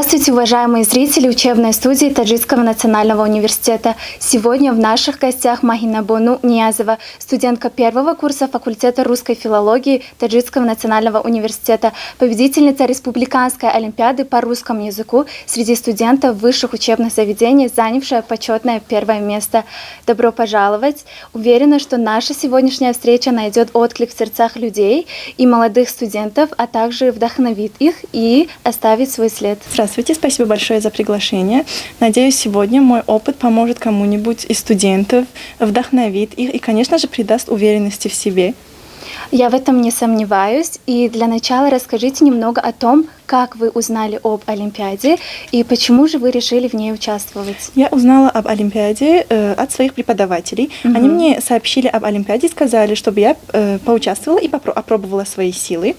Здравствуйте, уважаемые зрители учебной студии Таджикского национального университета. Сегодня в наших гостях Магина Бону Ниязова, студентка первого курса факультета русской филологии Таджикского национального университета, победительница республиканской олимпиады по русскому языку среди студентов высших учебных заведений, занявшая почетное первое место. Добро пожаловать! Уверена, что наша сегодняшняя встреча найдет отклик в сердцах людей и молодых студентов, а также вдохновит их и оставит свой след. Здравствуйте, спасибо большое за приглашение. Надеюсь, сегодня мой опыт поможет кому-нибудь из студентов, вдохновит их и, конечно же, придаст уверенности в себе. Я в этом не сомневаюсь. И для начала расскажите немного о том, как вы узнали об Олимпиаде и почему же вы решили в ней участвовать? Я узнала об Олимпиаде от своих преподавателей. Они мне сообщили об Олимпиаде и сказали, чтобы я поучаствовала и опробовала свои силы.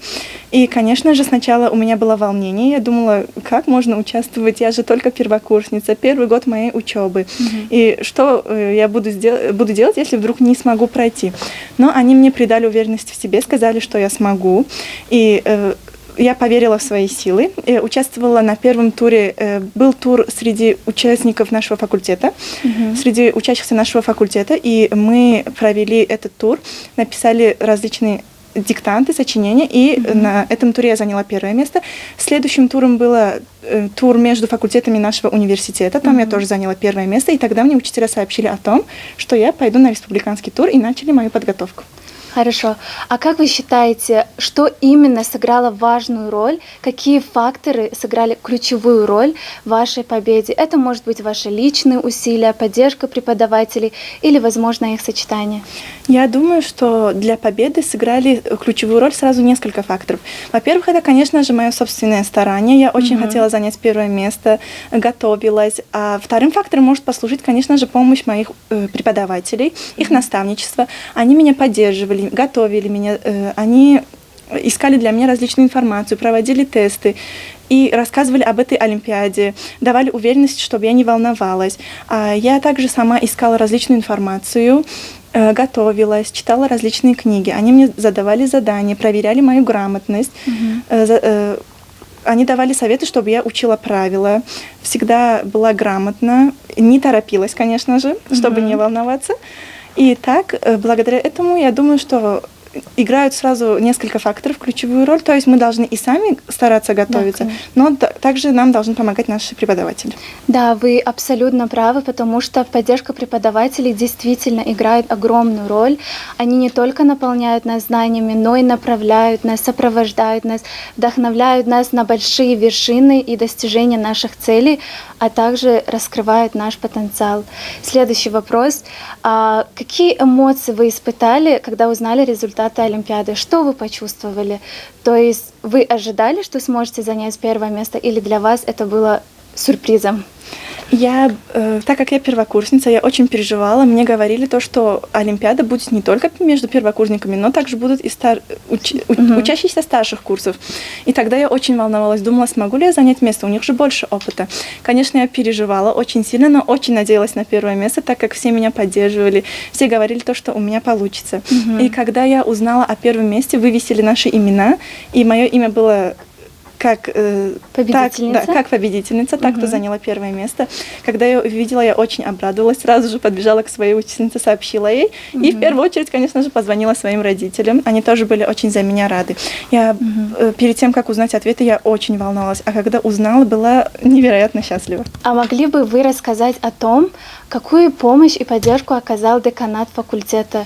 И, конечно же, сначала у меня было волнение. Я думала, как можно участвовать? Я же только первокурсница, первый год моей учебы. И что я буду делать, если вдруг не смогу пройти? Но они мне придали уверенность в себе, сказали, что я смогу. И я поверила в свои силы, участвовала на первом туре, был тур среди участников нашего факультета, среди учащихся нашего факультета, и мы провели этот тур, написали различные диктанты, сочинения, и на этом туре я заняла первое место. Следующим туром был тур между факультетами нашего университета, там я тоже заняла первое место, и тогда мне учителя сообщили о том, что я пойду на республиканский тур, и начали мою подготовку. Хорошо. А как вы считаете, что именно сыграло важную роль, какие факторы сыграли ключевую роль в вашей победе? Это может быть ваши личные усилия, поддержка преподавателей или, возможно, их сочетание? Я думаю, что для победы сыграли ключевую роль сразу несколько факторов. Во-первых, это, конечно же, мое собственное старание. Я очень хотела занять первое место, готовилась. А вторым фактором может послужить, конечно же, помощь моих преподавателей, их наставничество. Они меня поддерживали, готовили меня, они искали для меня различную информацию, проводили тесты и рассказывали об этой Олимпиаде, давали уверенность, чтобы я не волновалась. Я также сама искала различную информацию, готовилась, читала различные книги. Они мне задавали задания, проверяли мою грамотность. Они давали советы, чтобы я учила правила, всегда была грамотна, не торопилась, конечно же, чтобы не волноваться. И так, благодаря этому, я думаю, что играют сразу несколько факторов ключевую роль. То есть мы должны и сами стараться готовиться, да, но также нам должны помогать наши преподаватели. Да, вы абсолютно правы, потому что поддержка преподавателей действительно играет огромную роль. Они не только наполняют нас знаниями, но и направляют нас, сопровождают нас, вдохновляют нас на большие вершины и достижения наших целей, а также раскрывают наш потенциал. Следующий вопрос. Какие эмоции вы испытали, когда узнали результаты Олимпиады? Что вы почувствовали? То есть вы ожидали, что сможете занять первое место, или для вас это было сюрпризом? Так как я первокурсница, я очень переживала. Мне говорили то, что Олимпиада будет не только между первокурсниками, но также будут и учащиеся старших курсов. И тогда я очень волновалась, думала, смогу ли я занять место, у них же больше опыта. Конечно, я переживала очень сильно, но очень надеялась на первое место, так как все меня поддерживали, все говорили то, что у меня получится. И когда я узнала о первом месте, вывесили наши имена, и мое имя было как победительница, кто заняла первое место. Когда я увидела, я очень обрадовалась, сразу же подбежала к своей учительнице, сообщила ей. И в первую очередь, конечно же, позвонила своим родителям. Они тоже были очень за меня рады. Перед тем, как узнать ответы, я очень волновалась. А когда узнала, была невероятно счастлива. А могли бы вы рассказать о том, какую помощь и поддержку оказал деканат факультета?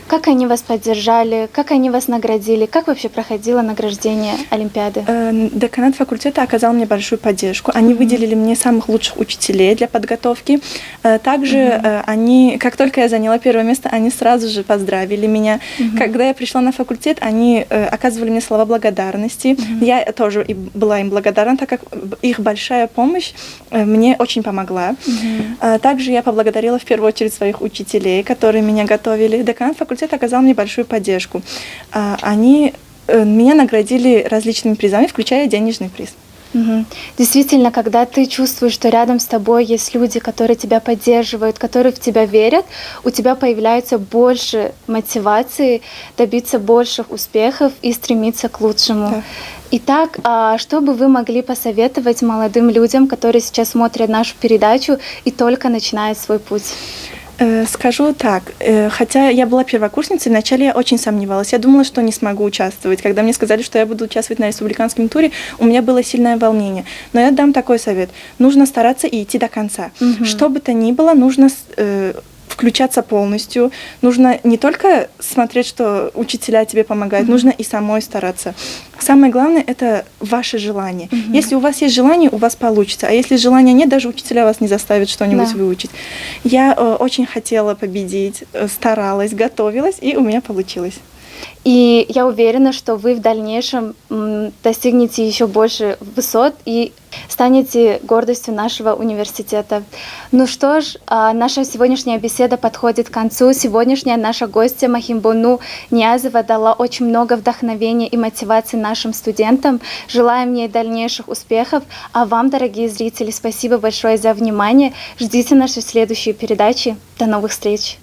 Как они вас поддержали, как они вас наградили, как вообще проходило награждение Олимпиады? Деканат факультета оказал мне большую поддержку. Они выделили мне самых лучших учителей для подготовки. Также они, как только я заняла первое место, они сразу же поздравили меня. Когда я пришла на факультет, они оказывали мне слова благодарности. Я тоже была им благодарна, так как их большая помощь мне очень помогла. Также я поблагодарила в первую очередь своих учителей, которые меня готовили. Деканат факультета оказал мне большую поддержку. Они меня наградили различными призами, включая денежный приз. Мгм. Действительно, когда ты чувствуешь, что рядом с тобой есть люди, которые тебя поддерживают, которые в тебя верят, у тебя появляется больше мотивации добиться больших успехов и стремиться к лучшему. Да. Итак, что бы вы могли посоветовать молодым людям, которые сейчас смотрят нашу передачу и только начинают свой путь? Скажу так, хотя я была первокурсницей, вначале я очень сомневалась. Я думала, что не смогу участвовать. Когда мне сказали, что я буду участвовать на республиканском туре, у меня было сильное волнение. Но я дам такой совет. Нужно стараться и идти до конца. Что бы то ни было, нужно включаться полностью. Нужно не только смотреть, что учителя тебе помогают, нужно и самой стараться. Самое главное – это ваше желание. Если у вас есть желание, у вас получится. А если желания нет, даже учителя вас не заставят что-нибудь выучить. Я очень хотела победить, старалась, готовилась, и у меня получилось. И я уверена, что вы в дальнейшем достигнете еще больше высот и станете гордостью нашего университета. Ну что ж, наша сегодняшняя беседа подходит к концу. Сегодняшняя наша гостья Махимбону Ниязова дала очень много вдохновения и мотивации нашим студентам. Желаем ей дальнейших успехов. А вам, дорогие зрители, спасибо большое за внимание. Ждите наши следующие передачи. До новых встреч!